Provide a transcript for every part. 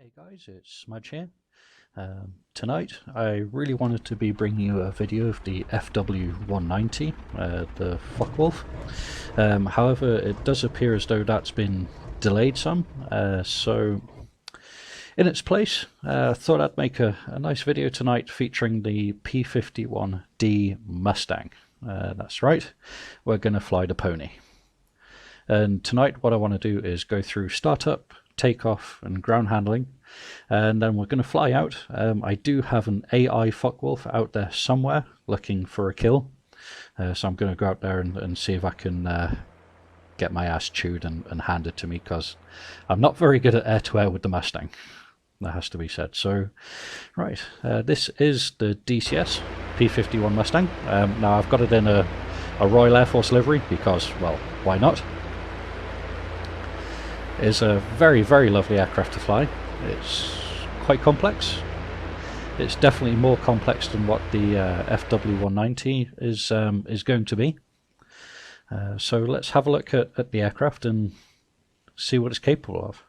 Hey guys, it's Smudge here. Tonight I really wanted to be bringing you a video of the FW190, the Focke-Wulf. However, it does appear as though that's been delayed some, so in its place I thought I'd make a nice video tonight featuring the P51D Mustang. That's right, we're going to fly the pony. And tonight what I want to do is go through startup, takeoff and ground handling, and then we're going to fly out. I do have an AI Focke-Wulf out there somewhere looking for a kill, so I'm going to go out there and see if I can get my ass chewed and handed to me, because I'm not very good at air-to-air with the Mustang, that has to be said. So right, this is the DCS P51 Mustang. Now I've got it in a Royal Air Force livery because, well, why not? Is a very, very lovely aircraft to fly. It's quite complex. It's definitely more complex than what the FW190 is going to be. So let's have a look at the aircraft and see what it's capable of.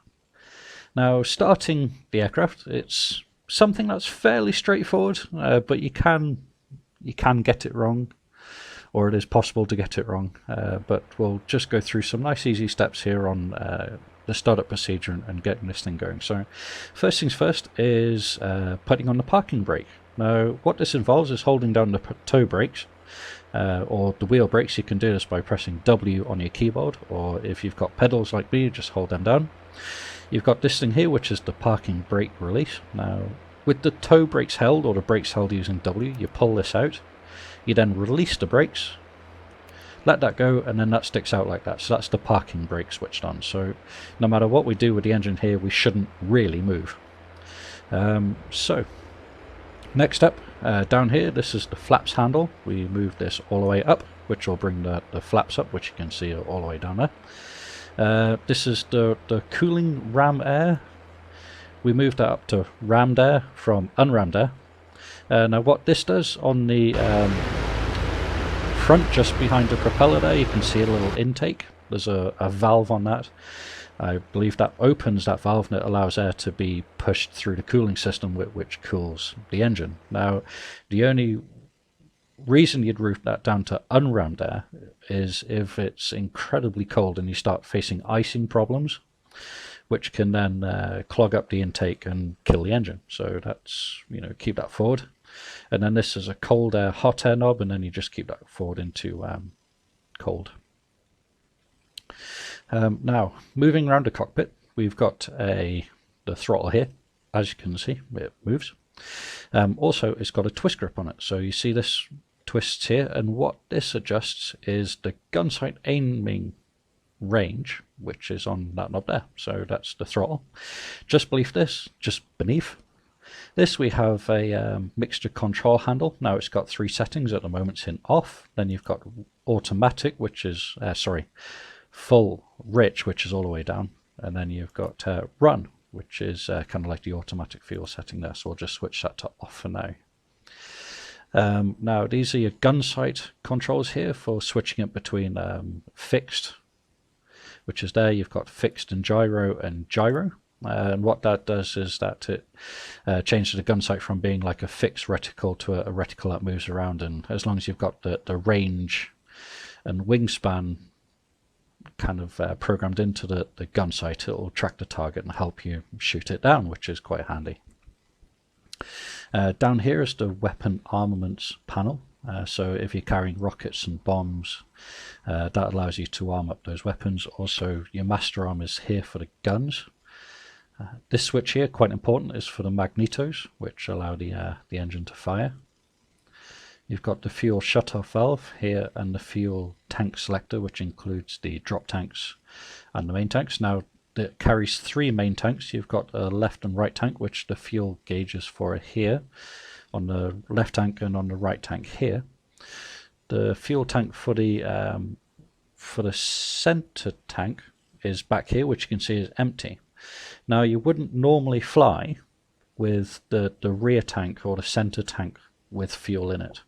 Now, starting the aircraft, it's something that's fairly straightforward, but you can get it wrong, or it is possible to get it wrong. But we'll just go through some nice easy steps here on the startup procedure and getting this thing going. So first things first is putting on the parking brake. Now what this involves is holding down the toe brakes or the wheel brakes. You can do this by pressing W on your keyboard, or if you've got pedals like me, just hold them down. You've got this thing here, which is the parking brake release. Now with the toe brakes held, or the brakes held using W, you pull this out, you then release the brakes, let that go, and then that sticks out like that. So that's the parking brake switched on. So no matter what we do with the engine here, we shouldn't really move. So next up, down here, this is the flaps handle. We move this all the way up, which will bring the flaps up, which you can see all the way down there. This is the cooling ram air. We move that up to rammed air from unrammed air. Now what this does on the front, just behind the propeller there, you can see a little intake. There's a valve on that. I believe that opens that valve and it allows air to be pushed through the cooling system, which cools the engine. Now the only reason you'd route that down to unrammed air is if it's incredibly cold and you start facing icing problems, which can then clog up the intake and kill the engine. So that's, keep that forward. And then this is a cold air, hot air knob, and then you just keep that forward into cold. Now, moving around the cockpit, we've got the throttle here. As you can see, it moves. Also, it's got a twist grip on it. So you see this twists here, and what this adjusts is the gun sight aiming range, which is on that knob there. So that's the throttle. Just beneath this, we have a mixture control handle. Now it's got three settings. At the moment it's in off. Then you've got automatic, which is full rich, which is all the way down. And then you've got run, which is kind of like the automatic fuel setting there. So we'll just switch that to off for now. Now these are your gun sight controls here for switching it between fixed, which is there. You've got fixed and gyro. And what that does is that it changes the gun sight from being like a fixed reticle to a reticle that moves around. And as long as you've got the range and wingspan kind of programmed into the gun sight, it will track the target and help you shoot it down, which is quite handy. Down here is the weapon armaments panel. So if you're carrying rockets and bombs, that allows you to arm up those weapons. Also, your master arm is here for the guns. This switch here, quite important, is for the magnetos, which allow the engine to fire. You've got the fuel shutoff valve here and the fuel tank selector, which includes the drop tanks and the main tanks. Now it carries three main tanks. You've got a left and right tank, which the fuel gauges for here on the left tank and on the right tank here. The fuel tank for the center tank is back here, which you can see is empty. Now you wouldn't normally fly with the rear tank or the center tank with fuel in it.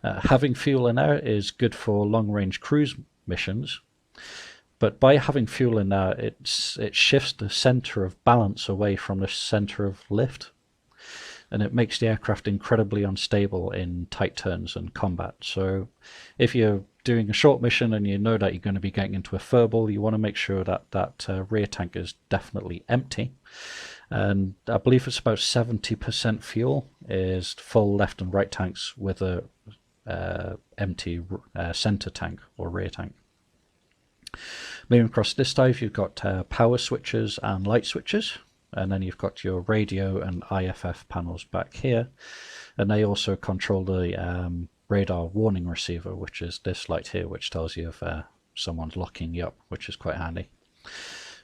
Having fuel in there is good for long range cruise missions, But by having fuel in there, it shifts the center of balance away from the center of lift, and it makes the aircraft incredibly unstable in tight turns and combat. So if you're doing a short mission and you know that you're going to be getting into a furball, you want to make sure that that rear tank is definitely empty. And I believe it's about 70% fuel is full left and right tanks with a empty center tank or rear tank. Moving across this dive, you've got power switches and light switches, and then you've got your radio and IFF panels back here, and they also control the radar warning receiver, which is this light here, which tells you if someone's locking you up, which is quite handy.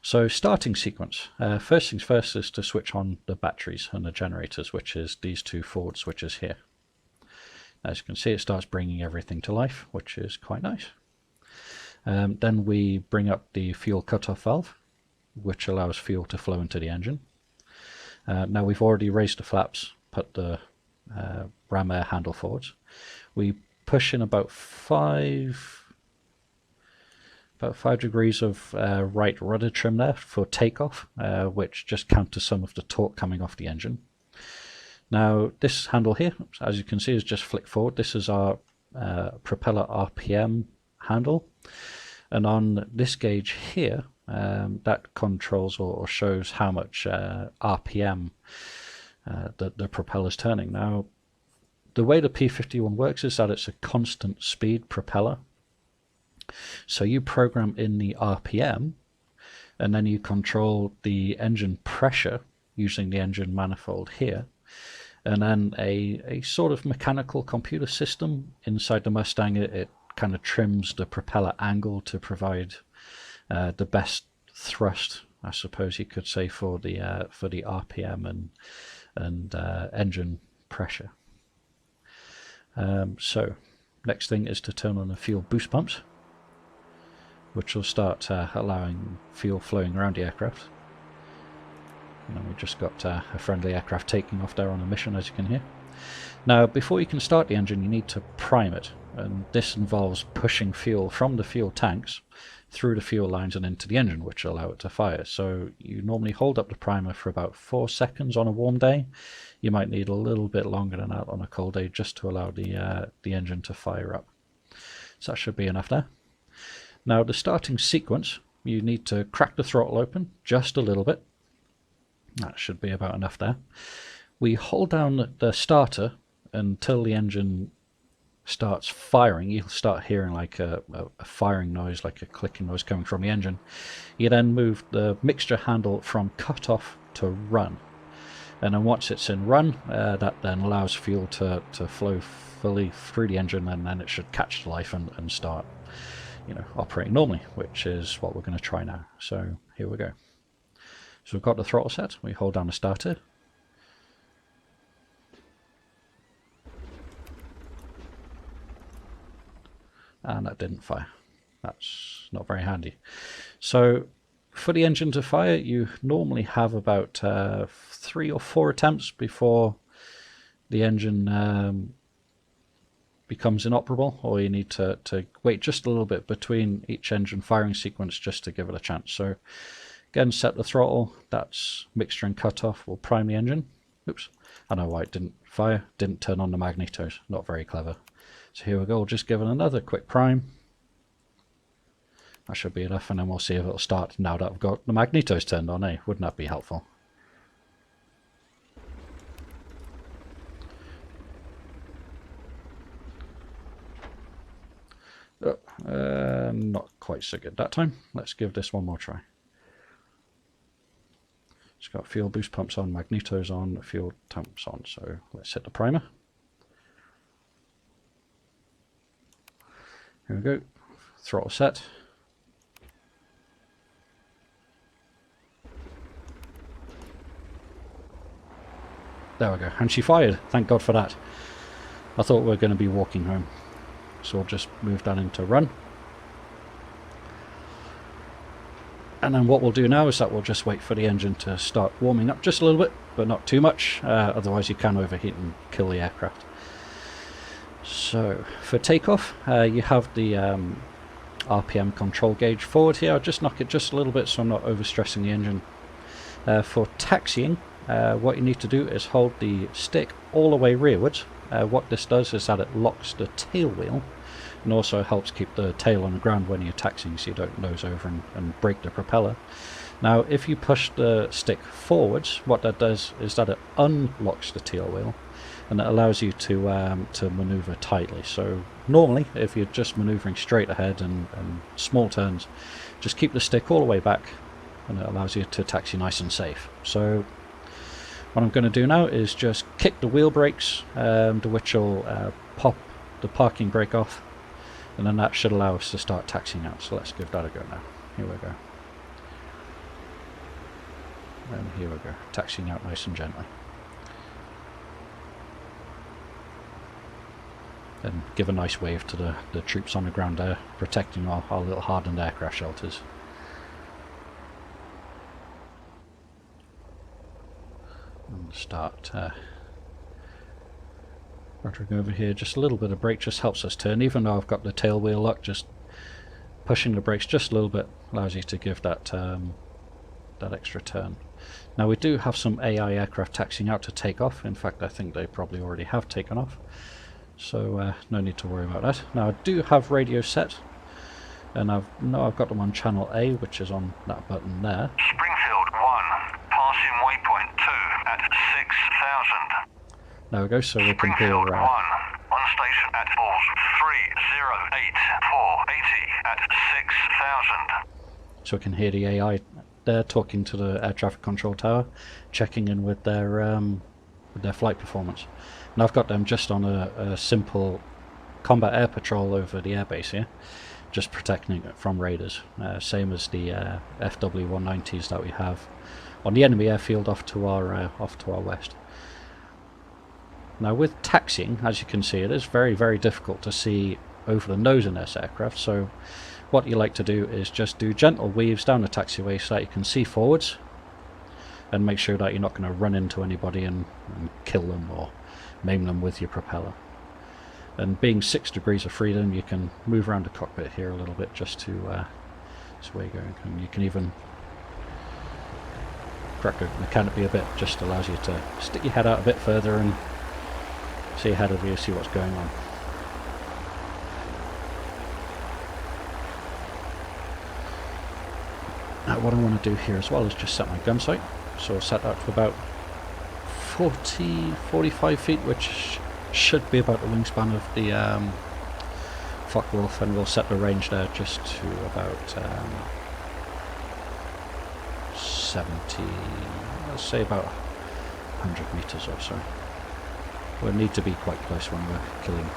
So starting sequence, first things first is to switch on the batteries and the generators, which is these two forward switches here. As you can see, it starts bringing everything to life, which is quite nice. Then we bring up the fuel cutoff valve, which allows fuel to flow into the engine. Now we've already raised the flaps, put the ram air handle forwards. We push in about 5 degrees of right rudder trim there for takeoff, which just counters some of the torque coming off the engine. Now this handle here, as you can see, is just flick forward. This is our Propeller Rpm handle, and on this gauge here, that controls or shows how much RPM the propeller's turning. Now, the way the P51 works is that it's a constant speed propeller. So you program in the RPM, and then you control the engine pressure using the engine manifold here, and then a sort of mechanical computer system inside the Mustang. It kind of trims the propeller angle to provide the best thrust, I suppose you could say, for the RPM and engine pressure. So next thing is to turn on the fuel boost pumps, which will start allowing fuel flowing around the aircraft. And we just got a friendly aircraft taking off there on a mission, as you can hear. Now, before you can start the engine, you need to prime it, and this involves pushing fuel from the fuel tanks through the fuel lines and into the engine, which will allow it to fire. So you normally hold up the primer for about 4 seconds on a warm day. You might need a little bit longer than that on a cold day, just to allow the engine to fire up. So that should be enough there. Now, the starting sequence, you need to crack the throttle open just a little bit. That should be about enough there. We hold down the starter until the engine starts firing. You'll start hearing like a firing noise, like a clicking noise coming from the engine. You then move the mixture handle from cutoff to run, and then once it's in run, that then allows fuel to flow fully through the engine, and then it should catch to life and start, operating normally, which is what we're going to try now. So here we go. So we've got the throttle set. We hold down the starter. And that didn't fire. That's not very handy. So for the engine to fire, you normally have about 3 or 4 attempts before the engine becomes inoperable, or you need to wait just a little bit between each engine firing sequence just to give it a chance. So again, set the throttle. That's mixture and cutoff. We'll prime the engine. Oops, I know why it didn't fire. Didn't turn on the magnetos. Not very clever. So here we go, we'll just give it another quick prime. That should be enough, and then we'll see if it'll start now that I've got the magnetos turned on, Wouldn't that be helpful? Not quite so good that time. Let's give this one more try. It's got fuel boost pumps on, magnetos on, fuel tanks on, so let's hit the primer. Here we go, throttle set. There we go, and she fired. Thank God for that. I thought we were going to be walking home. So we'll just move that into run. And then what we'll do now is that we'll just wait for the engine to start warming up just a little bit, but not too much, otherwise you can overheat and kill the aircraft. So for takeoff, you have the RPM control gauge forward here. I'll just knock it just a little bit so I'm not overstressing the engine. For taxiing, what you need to do is hold the stick all the way rearwards. What this does is that it locks the tail wheel and also helps keep the tail on the ground when you're taxiing so you don't nose over and break the propeller. Now if you push the stick forwards, what that does is that it unlocks the tail wheel and it allows you to maneuver tightly. So normally if you're just maneuvering straight ahead and small turns, just keep the stick all the way back and it allows you to taxi nice and safe. So what I'm going to do now is just kick the wheel brakes, which will pop the parking brake off, and then that should allow us to start taxiing out. So let's give that a go now. Here we go. And here we go, taxiing out nice and gently. And give a nice wave to the troops on the ground there, protecting our little hardened aircraft shelters. And start rotting over here. Just a little bit of brake just helps us turn, even though I've got the tail wheel locked. Just pushing the brakes just a little bit allows you to give that that extra turn. Now we do have some AI aircraft taxiing out to take off. In fact, I think they probably already have taken off, so no need to worry about that. Now I do have radio set, and I've got them on channel A, which is on that button there. Springfield 1, passing waypoint 2 at 6,000. There we go, so we can hear Springfield 1, on station at balls 308480 at 6,000. So we can hear the AI there talking to the air traffic control tower, checking in with their flight performance. And I've got them just on a simple combat air patrol over the airbase here, just protecting it from raiders, same as the FW190s that we have on the enemy airfield off to our west. Now with taxiing, as you can see, it is very, very difficult to see over the nose in this aircraft, so what you like to do is just do gentle weaves down the taxiway so that you can see forwards and make sure that you're not going to run into anybody and kill them or maim them with your propeller. And being 6 degrees of freedom, you can move around the cockpit here a little bit just to that's where you're going. And you can even crack the canopy a bit, just allows you to stick your head out a bit further and see ahead of you, see what's going on. Now what I want to do here as well is just set my gun sight. So I'll set that to about 45 feet, which should be about the wingspan of the Focke-Wulf, and we'll set the range there just to about 70, let's say about 100 meters or so. We'll need to be quite close when we're killing.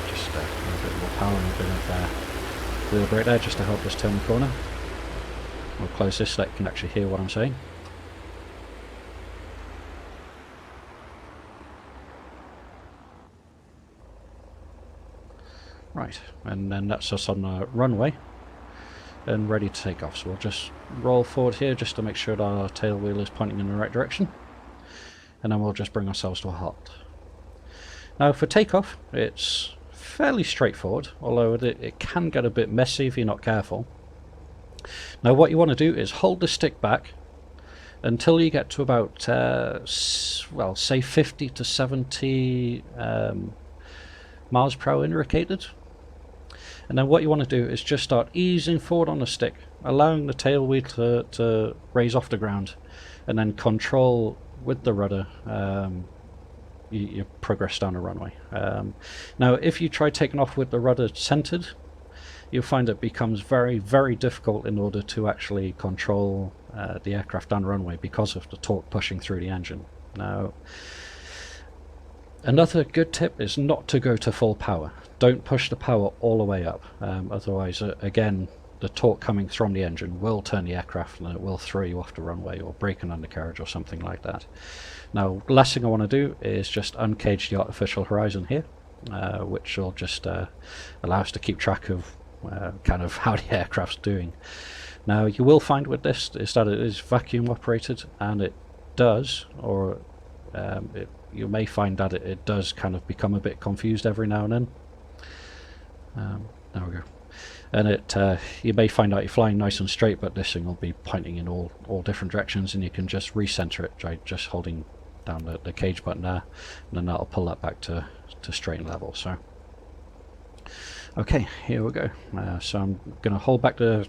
Just a little bit more power and a bit of wheel brake there just to help us turn the corner. We'll close this so that you can actually hear what I'm saying. Right, and then that's us on the runway and ready to take off. So we'll just roll forward here just to make sure that our tail wheel is pointing in the right direction, and then we'll just bring ourselves to a halt. Now for takeoff, it's fairly straightforward, although it can get a bit messy if you're not careful. Now what you want to do is hold the stick back until you get to about well, say 50 to 70 miles per hour indicated. And then what you want to do is just start easing forward on the stick, allowing the tail wheel to raise off the ground, and then control with the rudder you progress down the runway. Now if you try taking off with the rudder centered, you'll find it becomes very, very difficult in order to actually control the aircraft down the runway because of the torque pushing through the engine. Now another good tip is not to go to full power. Don't push the power all the way up, otherwise again the torque coming from the engine will turn the aircraft and it will throw you off the runway or break an undercarriage or something like that. Now the last thing I want to do is just uncage the artificial horizon here, which will just allow us to keep track of kind of how the aircraft's doing. Now you will find with this is that it is vacuum operated, and it does, or you may find that it does kind of become a bit confused every now and then. There we go. And it you may find out you're flying nice and straight, but this thing will be pointing in all different directions, and you can just recenter it by just holding down the cage button there, and then that'll pull that back to straight and level. So okay, here we go. So I'm going to hold back the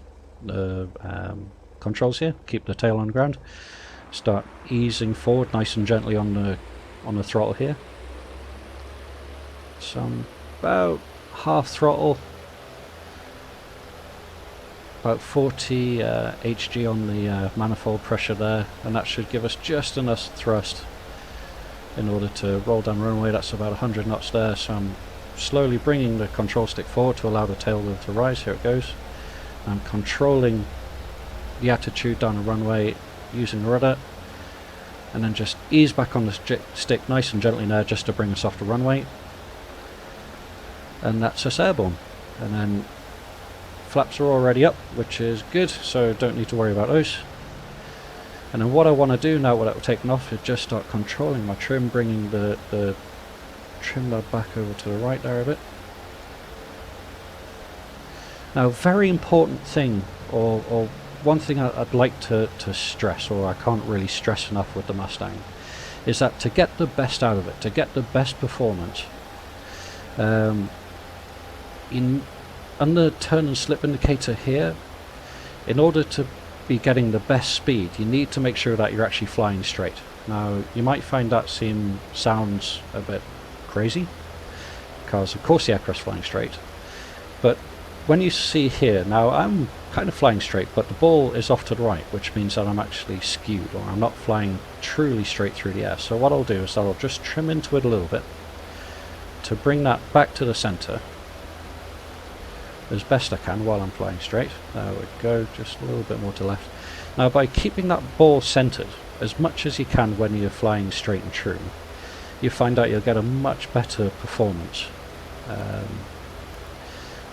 controls here, keep the tail on the ground, start easing forward nice and gently on the throttle here. So I'm about half throttle, about 40 Hg on the manifold pressure there, and that should give us just enough thrust in order to roll down runway. That's about 100 knots there, so I'm slowly bringing the control stick forward to allow the tail wheel to rise. Here it goes. I'm controlling the attitude down the runway using the rudder, and then just ease back on the stick nice and gently there, just to bring us off the runway, and that's us airborne. And then flaps are already up, which is good, so don't need to worry about those. And then what I want to do now, without taking off, is just start controlling my trim, bringing the trim knob back over to the right there a bit. Now, very important thing, or one thing I'd like to stress, or I can't really stress enough with the Mustang, is that to get the best out of it, to get the best performance, on the turn and slip indicator here, in order to be getting the best speed, you need to make sure that you're actually flying straight. Now, you might find that sounds a bit crazy, because of course the aircraft's flying straight, but when you see here, now I'm kind of flying straight, but the ball is off to the right, which means that I'm actually skewed, or I'm not flying truly straight through the air. So what I'll do is I'll just trim into it a little bit to bring that back to the center as best I can while I'm flying straight. There we go, just a little bit more to left. Now, by keeping that ball centered as much as you can when you're flying straight and true, you find out you'll get a much better performance,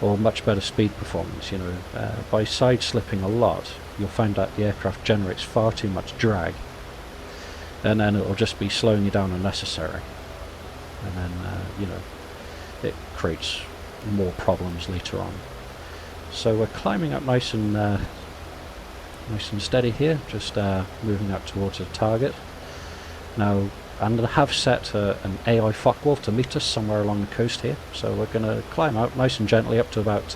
or much better speed performance. You know, by side slipping a lot, you'll find that the aircraft generates far too much drag, and then it'll just be slowing you down unnecessary, and then you know, it creates more problems later on. So we're climbing up nice and steady here, just moving up towards the target. Now, I'm going to have set an AI Focke-Wulf to meet us somewhere along the coast here, so we're going to climb out nice and gently up to about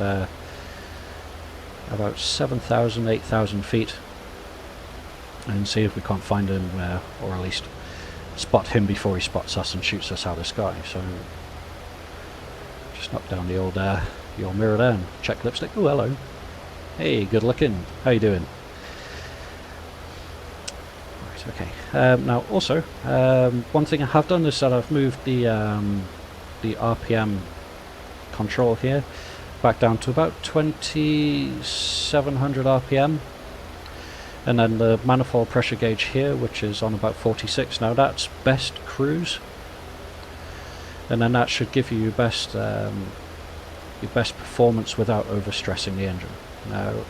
7,000, 8,000 feet, and see if we can't find him, or at least spot him before he spots us and shoots us out of the sky. So just knock down the old mirror there and check lipstick. Oh, hello. Hey, good looking. How you doing? Right, okay. Now, also, one thing I have done is that I've moved the RPM control here back down to about 2,700 RPM. And then the manifold pressure gauge here, which is on about 46. Now, that's best cruise. And then that should give you your best performance without overstressing the engine. Now,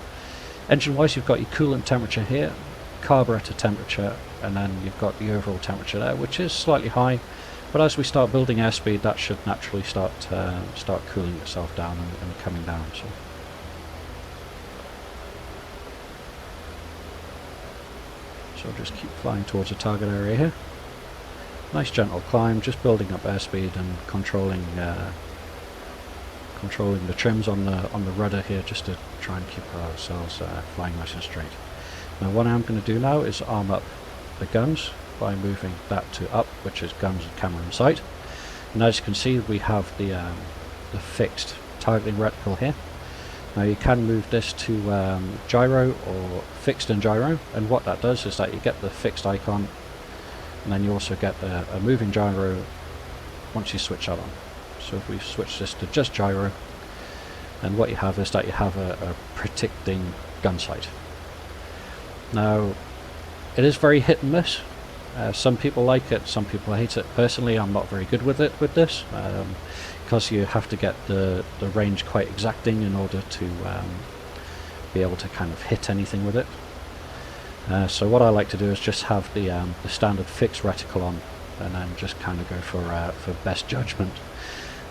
engine-wise, you've got your coolant temperature here, carburetor temperature, and then you've got the overall temperature there, which is slightly high. But as we start building airspeed, that should naturally start cooling itself down and coming down. So just keep flying towards the target area here. Nice gentle climb, just building up airspeed and controlling the trims on the rudder here, just to try and keep ourselves flying nice and straight. Now, what I'm going to do now is arm up the guns by moving that to up, which is guns and camera in sight. And as you can see, we have the fixed targeting reticle here. Now, you can move this to gyro or fixed and gyro, and what that does is that you get the fixed icon, and then you also get a moving gyro once you switch that on. So if we switch this to just gyro, and what you have is that you have a predicting gun sight. Now, it is very hit and miss. Some people like it, some people hate it. Personally, I'm not very good with this, because you have to get the range quite exacting in order to be able to kind of hit anything with it. So what I like to do is just have the standard fixed reticle on, and then just kind of go for best judgment.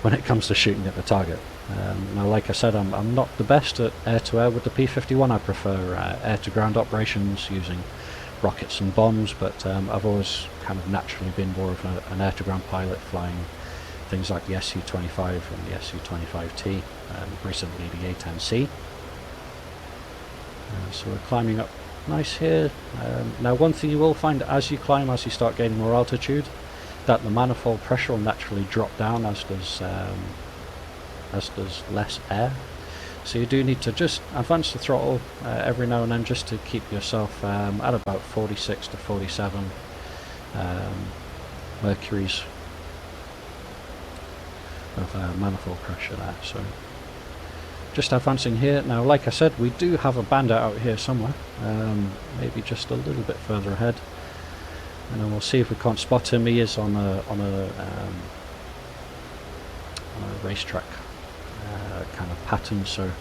when it comes to shooting at the target. Now, like I said, I'm not the best at air-to-air with the P51. I prefer air-to-ground operations using rockets and bombs, but I've always kind of naturally been more of an air-to-ground pilot, flying things like the SU-25 and the SU-25T, and recently the A-10C. So we're climbing up nice here. Now, one thing you will find as you climb, as you start gaining more altitude, that the manifold pressure will naturally drop down, as does less air. So you do need to just advance the throttle every now and then, just to keep yourself at about 46 to 47 mercuries of manifold pressure there. So just advancing here. Now, like I said, we do have a bandit out here somewhere, maybe just a little bit further ahead, and then we'll see if we can't spot him. He is on a racetrack kind of pattern, so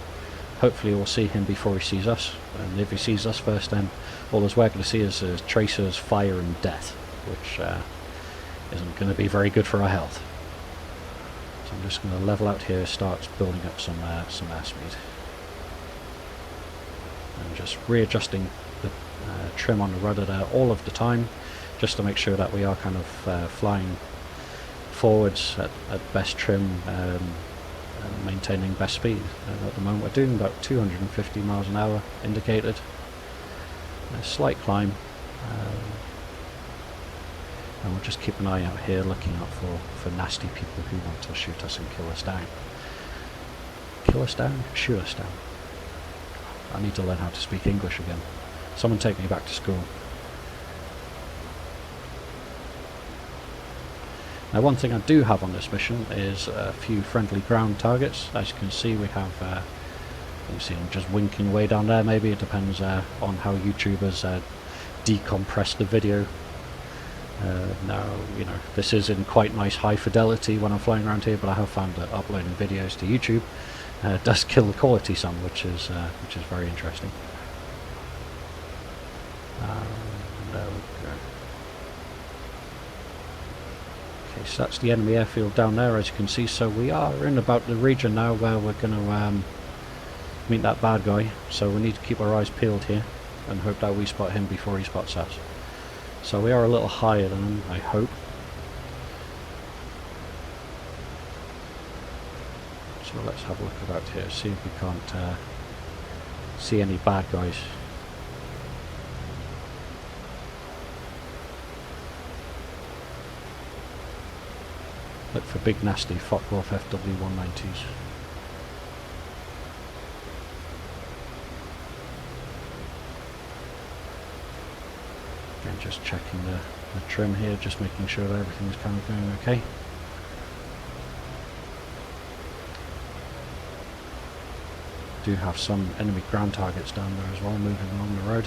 hopefully we'll see him before he sees us, and if he sees us first, then all we're going to see is tracers, fire and death, which isn't going to be very good for our health. So I'm just going to level out here, start building up some airspeed, and just readjusting the trim on the rudder there all of the time, just to make sure that we are kind of flying forwards at best trim, and maintaining best speed. And at the moment we're doing about 250 miles an hour indicated. A slight climb, and we'll just keep an eye out here, looking out for nasty people who want to shoot us and kill us down. Kill us down? Shoot us down. I need to learn how to speak English again. Someone take me back to school. Now, one thing I do have on this mission is a few friendly ground targets. As you can see, we have, you see them just winking way down there. Maybe it depends on how YouTubers decompress the video. Now, you know, this is in quite nice high fidelity when I'm flying around here, but I have found that uploading videos to YouTube does kill the quality some, which is very interesting. There we go. Okay, so that's the enemy airfield down there, as you can see. So we are in about the region now where we're going to meet that bad guy. So we need to keep our eyes peeled here and hope that we spot him before he spots us. So we are a little higher than him, I hope. So let's have a look about here, see if we can't see any bad guys. Look for big nasty Focke-Wulf FW190s. Again, just checking the trim here, just making sure that everything's kind of going okay. Do have some enemy ground targets down there as well, moving along the road.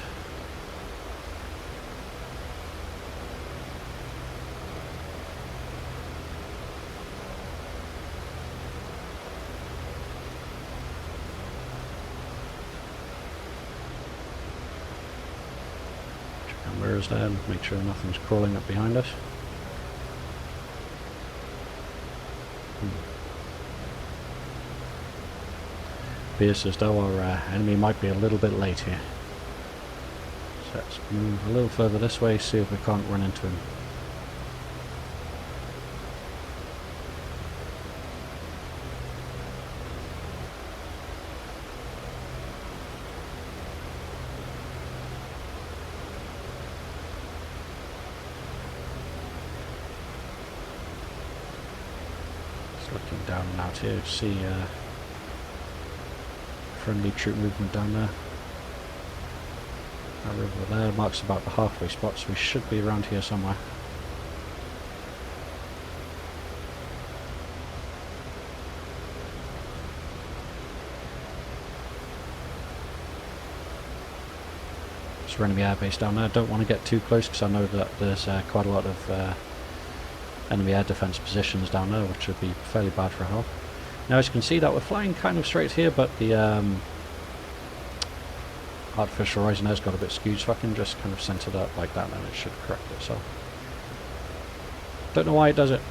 Mirrors there, make sure nothing's crawling up behind us. Appears as though our enemy might be a little bit late here. So let's move a little further this way, see if we can't run into him. Looking down and out here to see friendly troop movement down there. That river there marks about the halfway spot, so we should be around here somewhere. It's enemy airbase down there. Don't want to get too close because I know that there's quite a lot of enemy air defense positions down there, which would be fairly bad for health. Now, as you can see, that we're flying kind of straight here, but the artificial horizon has got a bit skewed, so I can just kind of center that like that, and it should correct itself. Don't know why it does it.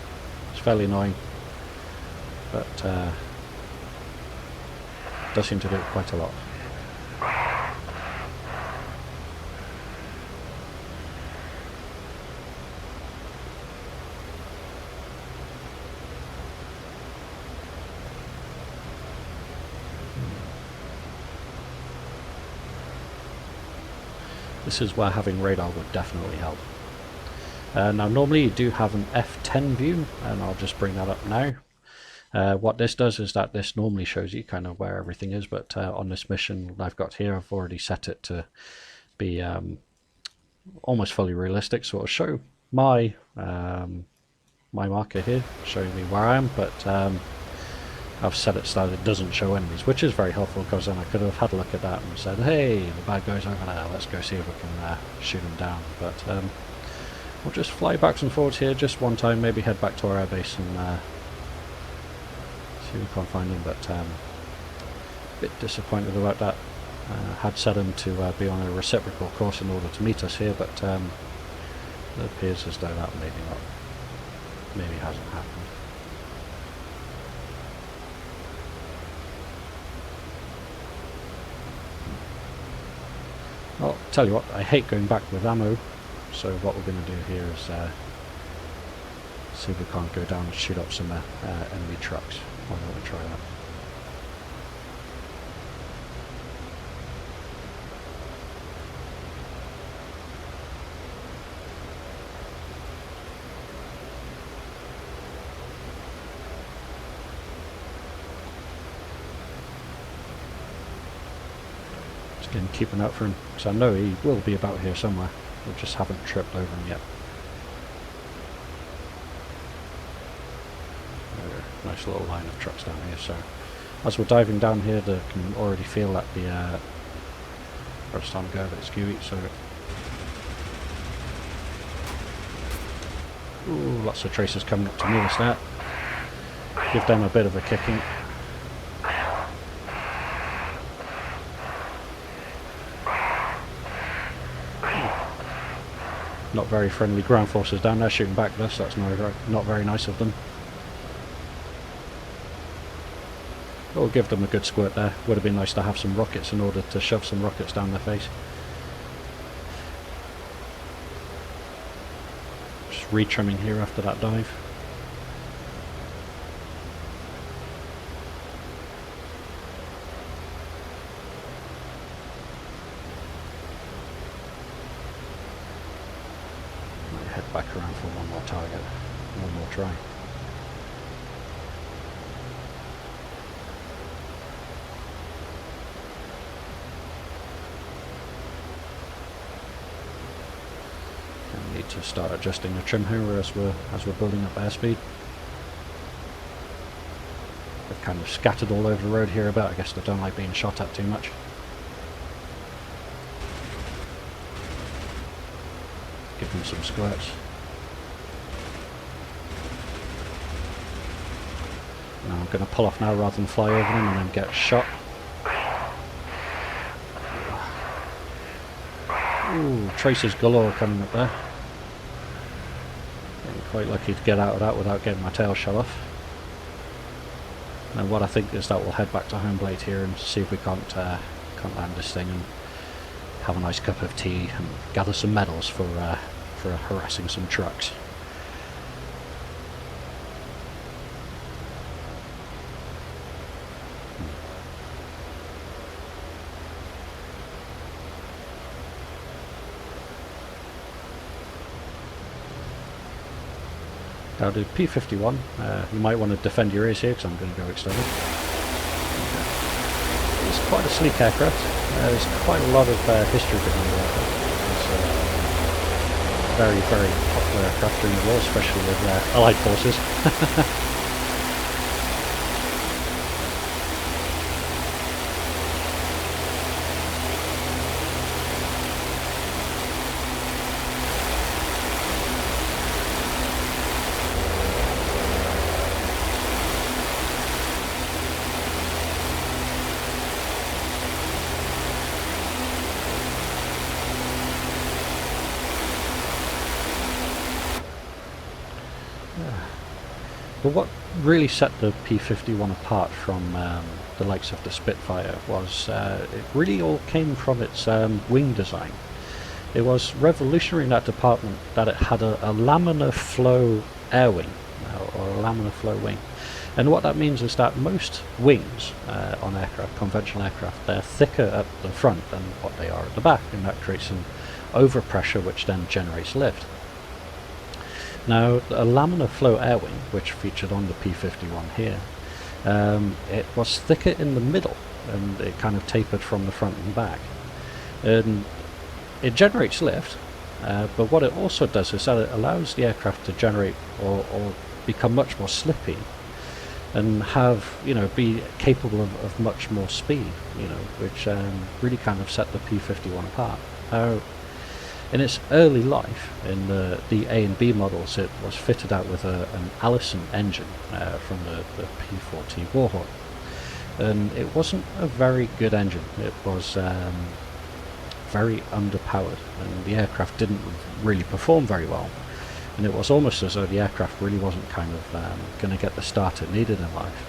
It's fairly annoying. but does seem to do it quite a lot. This is where having radar would definitely help. Now normally you do have an F10 view, and I'll just bring that up now. What this does is that this normally shows you kind of where everything is, but on this mission I've got here, I've already set it to be almost fully realistic, so it'll show my my marker here, showing me where I am, but I've set it so that it doesn't show enemies, which is very helpful, because then I could have had a look at that and said, hey, the bad guy's over there, let's go see if we can shoot him down. But we'll just fly backwards and forwards here just one time, maybe head back to our airbase and see if we can't find him, but a bit disappointed about that. Had set him to be on a reciprocal course in order to meet us here, but it appears as though that maybe hasn't happened. Well, tell you what, I hate going back with ammo, so what we're going to do here is see if we can't go down and shoot up some enemy trucks. Why don't we try that? Again, keep an eye out for him, because I know he will be about here somewhere. We just haven't tripped over him yet. Nice little line of trucks down here. So as we're diving down here, they can already feel that the first time go a bit skewy. So ooh, lots of tracers coming up to meet us there. Give them a bit of a kicking. Not very friendly ground forces down there shooting back at us. That's not very nice of them. We'll give them a good squirt there. Would have been nice to have some rockets in order to shove some rockets down their face. Just retrimming here after that dive. Head back around for one more target, one more try. And need to start adjusting the trim here as we're building up airspeed. They've kind of scattered all over the road here a bit. I guess they don't like being shot at too much. Give them some squirts. Now I'm going to pull off now rather than fly over them and then get shot. Ooh, tracers galore coming up there. Getting quite lucky to get out of that without getting my tail shot off. And what I think is that we'll head back to home blade here and see if we can't land this thing and have a nice cup of tea and gather some medals for harassing some trucks. Now the P51, you might want to defend your ears here because I'm going to go external. It's quite a sleek aircraft. There's quite a lot of history behind the aircraft. It's very, very popular aircraft during the war, especially with Allied forces. But really set the P51 apart from the likes of the Spitfire was it really all came from its wing design. It was revolutionary in that department that it had a laminar flow air wing, or a laminar flow wing. And what that means is that most wings on aircraft, conventional aircraft, they're thicker at the front than what they are at the back, and that creates an overpressure which then generates lift. Now, a laminar flow air wing, which featured on the P51 here, it was thicker in the middle, and it kind of tapered from the front and back. And it generates lift, but what it also does is that it allows the aircraft to generate or become much more slippy, and have, you know, be capable of much more speed, you know, which really kind of set the P51 apart. Now, in its early life, in the A and B models, it was fitted out with an Allison engine from the P40 Warhawk, and it wasn't a very good engine. It was very underpowered, and the aircraft didn't really perform very well. And it was almost as though the aircraft really wasn't kind of going to get the start it needed in life.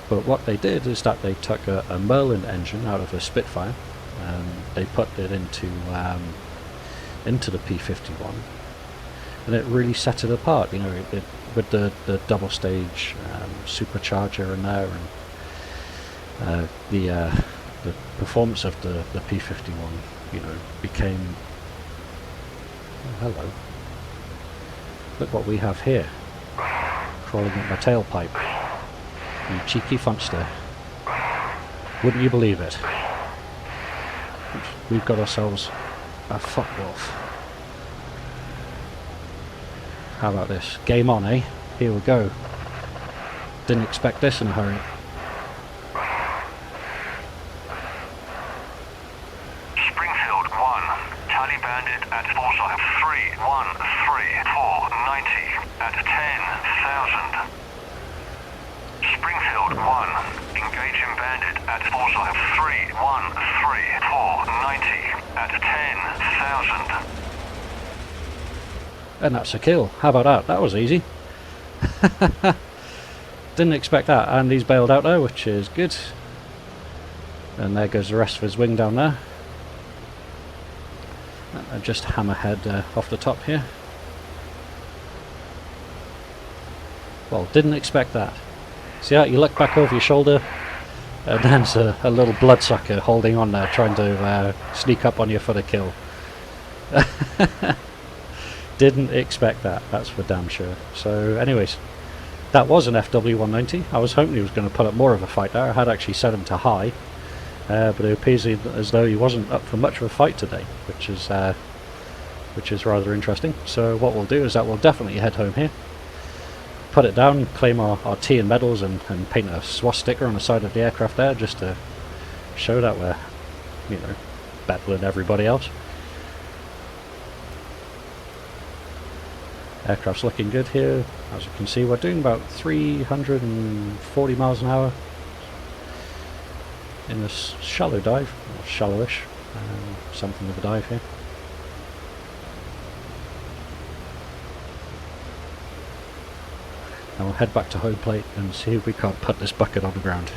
But what they did is that they took a Merlin engine out of a Spitfire, and they put it into the P51, and it really set it apart. You know, with the double stage supercharger in there, and the performance of the P51, you know, became. Oh, hello. Look what we have here, crawling at my tailpipe. You cheeky funster. Wouldn't you believe it? We've got ourselves a Focke-Wulf. How about this? Game on, eh? Here we go. Didn't expect this in a hurry. Springfield 1, tally banded at bullseye 313490 at 10,000. Springfield 1, engaging banded at bullseye 313490 at 10,000. And that's a kill. How about that? That was easy. Didn't expect that. And he's bailed out there, which is good. And there goes the rest of his wing down there. Just hammerhead off the top here. Well, didn't expect that. See that? You look back over your shoulder, and there's a little bloodsucker holding on there, trying to sneak up on you for the kill. Didn't expect that, that's for damn sure. So anyways, that was an FW190. I was hoping he was going to put up more of a fight there. I had actually set him to high, but it appears as though he wasn't up for much of a fight today, which is rather interesting. So what we'll do is that we'll definitely head home here, put it down, claim our tea and medals, and paint a swastika on the side of the aircraft there, just to show that we're, you know, better than everybody else. Aircraft's looking good here. As you can see, we're doing about 340 miles an hour in this shallow dive, or shallowish, something of a dive here. Now we'll head back to home plate and see if we can't put this bucket on the ground.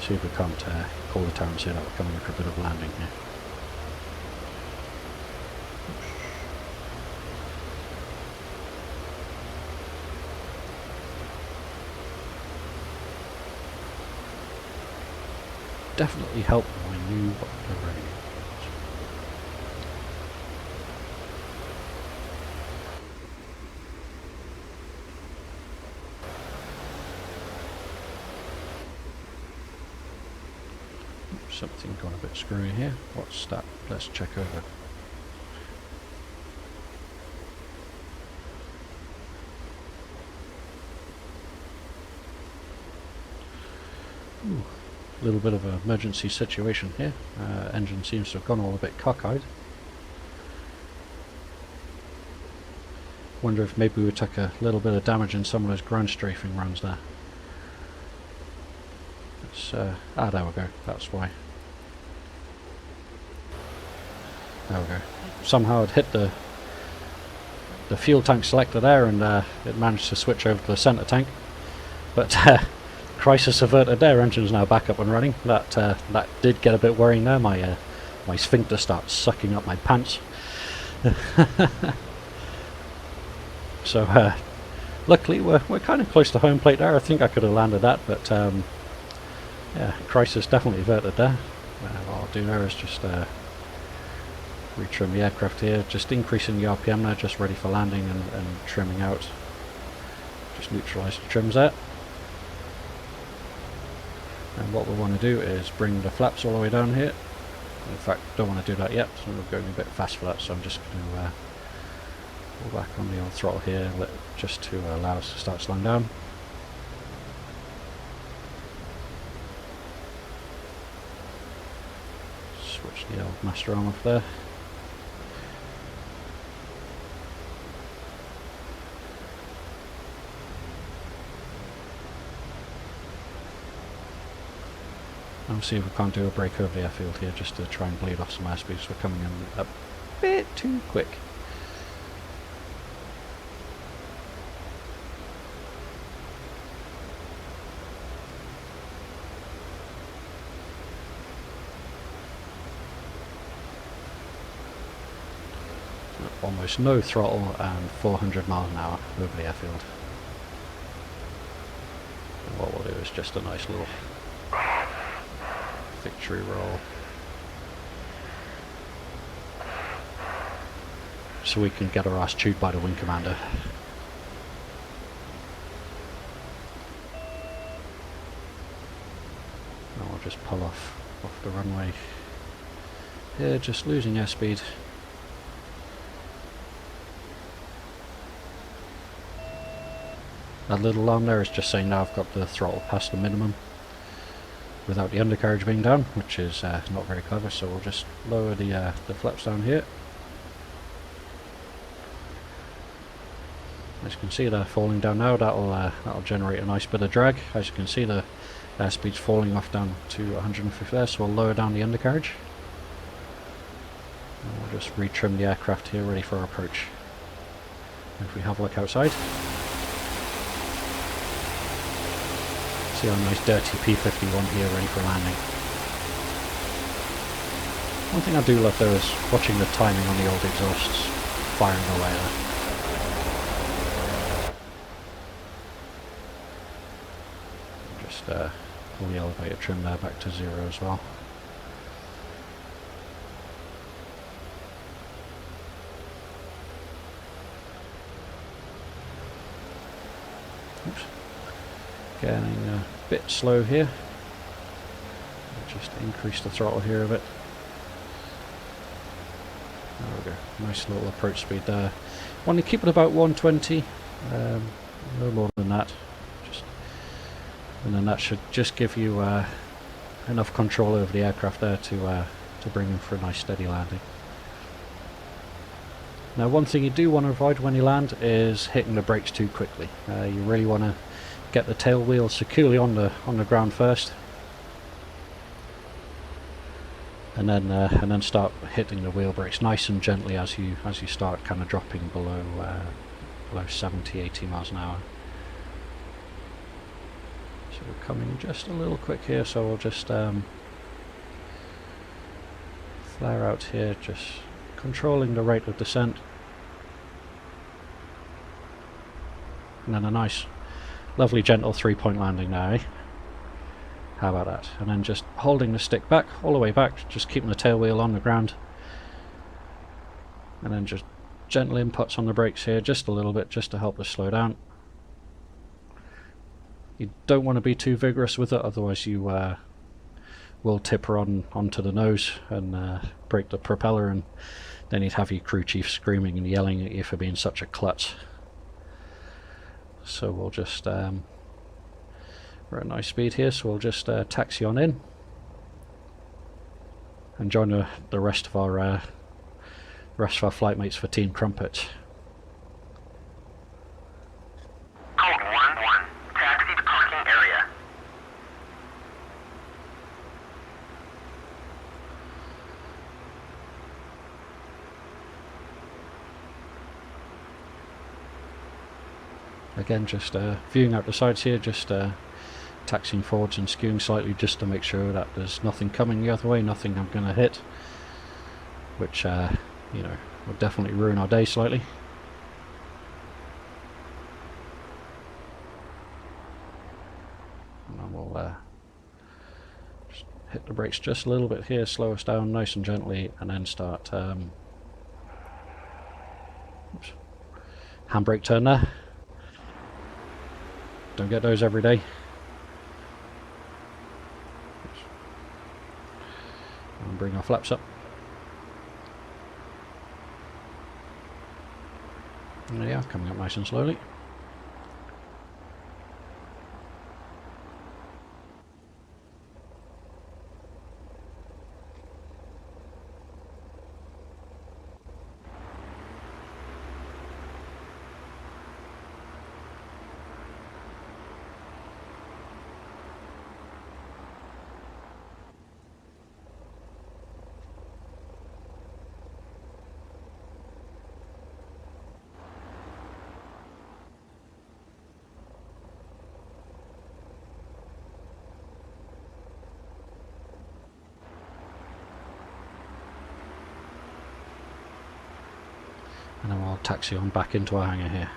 See if we can't call the tower and say that we're coming for a bit of landing here. Definitely helped when I knew what the rain was. Something gone a bit screwy here. What's that? Let's check over. Ooh. A little bit of an emergency situation here. Engine seems to have gone all a bit cockeyed. Wonder if maybe we took a little bit of damage in some of those ground strafing runs there. It's, there we go. That's why. There we go. Somehow it hit the the fuel tank selector there, and it managed to switch over to the centre tank. But crisis averted there, engine's now back up and running. That did get a bit worrying there. My sphincter starts sucking up my pants. So luckily we're kind of close to home plate there. I think I could have landed that, but yeah, crisis definitely averted there. What I'll do there is just retrim the aircraft here, just increasing the RPM there, just ready for landing and trimming out. Just neutralise the trims there. And what we want to do is bring the flaps all the way down here. In fact, don't want to do that yet, so we're going a bit fast for that, so I'm just going to pull back on the old throttle here, just to allow us to start slowing down. Switch the old master arm off there. I'll see if we can't do a brake over the airfield here just to try and bleed off some airspeed, because we're coming in a bit too quick. Almost no throttle and 400 miles an hour over the airfield. And what we'll do is just a nice little victory roll, so we can get our ass chewed by the wing commander. And we'll just pull off the runway here, just losing airspeed. That little alarm there is just saying now I've got the throttle past the minimum without the undercarriage being down, which is not very clever, so we'll just lower the flaps down here. As you can see, they're falling down now. That'll generate a nice bit of drag. As you can see, the airspeed's falling off down to 150 there, so we'll lower down the undercarriage. And we'll just retrim the aircraft here, ready for our approach. If we have a look outside, see our nice dirty P51 here ready for landing. One thing I do love though is watching the timing on the old exhausts firing away there. Just pull the elevator trim there back to 0 as well. Oops. Getting a bit slow here. Just increase the throttle here a bit. There we go. Nice little approach speed there. Want to keep it about 120. No more than that. And then that should just give you enough control over the aircraft there to bring in for a nice steady landing. Now, one thing you do want to avoid when you land is hitting the brakes too quickly. You really want to get the tail wheel securely on the ground first, and then start hitting the wheel brakes nice and gently as you start kind of dropping below 70-80 miles an hour. So we're coming just a little quick here, so we'll just flare out here, just controlling the rate of descent, and then a nice lovely gentle 3-point landing now, eh? How about that? And then just holding the stick back, all the way back, just keeping the tail wheel on the ground, and then just gentle inputs on the brakes here, just a little bit, just to help us slow down. You don't want to be too vigorous with it, otherwise you will tip her onto the nose and break the propeller, and then you'd have your crew chief screaming and yelling at you for being such a klutz. So we'll just we're at a nice speed here, so we'll just taxi on in and join the rest of our flight mates for Team Crumpet. Code 1-1. Taxi to parking area. Again, just viewing out the sides here, just taxiing forwards and skewing slightly just to make sure that there's nothing coming the other way, nothing I'm going to hit, which you know, would definitely ruin our day slightly. And then we'll just hit the brakes just a little bit here, slow us down nice and gently, and then start handbrake turn there. Don't get those every day. And bring our flaps up. There we are, coming up nice and slowly. And then we'll taxi on back into our hangar here.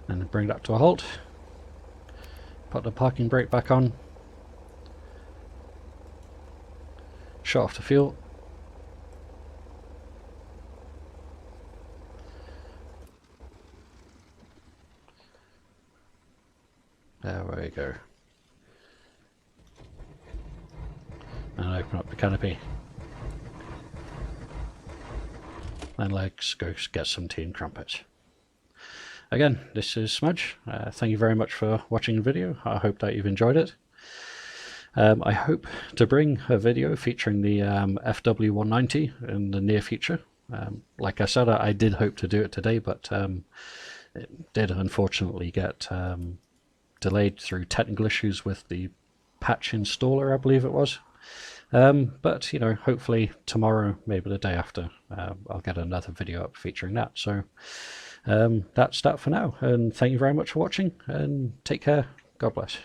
And then bring that to a halt. Put the parking brake back on. Shut off the fuel. There we go. And open up the canopy. And let's go get some tea and crumpets. Again, this is Smudge. Thank you very much for watching the video. I hope that you've enjoyed it. I hope to bring a video featuring the FW190 in the near future. Like I said, I did hope to do it today, but it did unfortunately get delayed through technical issues with the patch installer, I believe it was. But you know, hopefully tomorrow, maybe the day after, I'll get another video up featuring that. So that's that for now, and thank you very much for watching, and take care. God bless.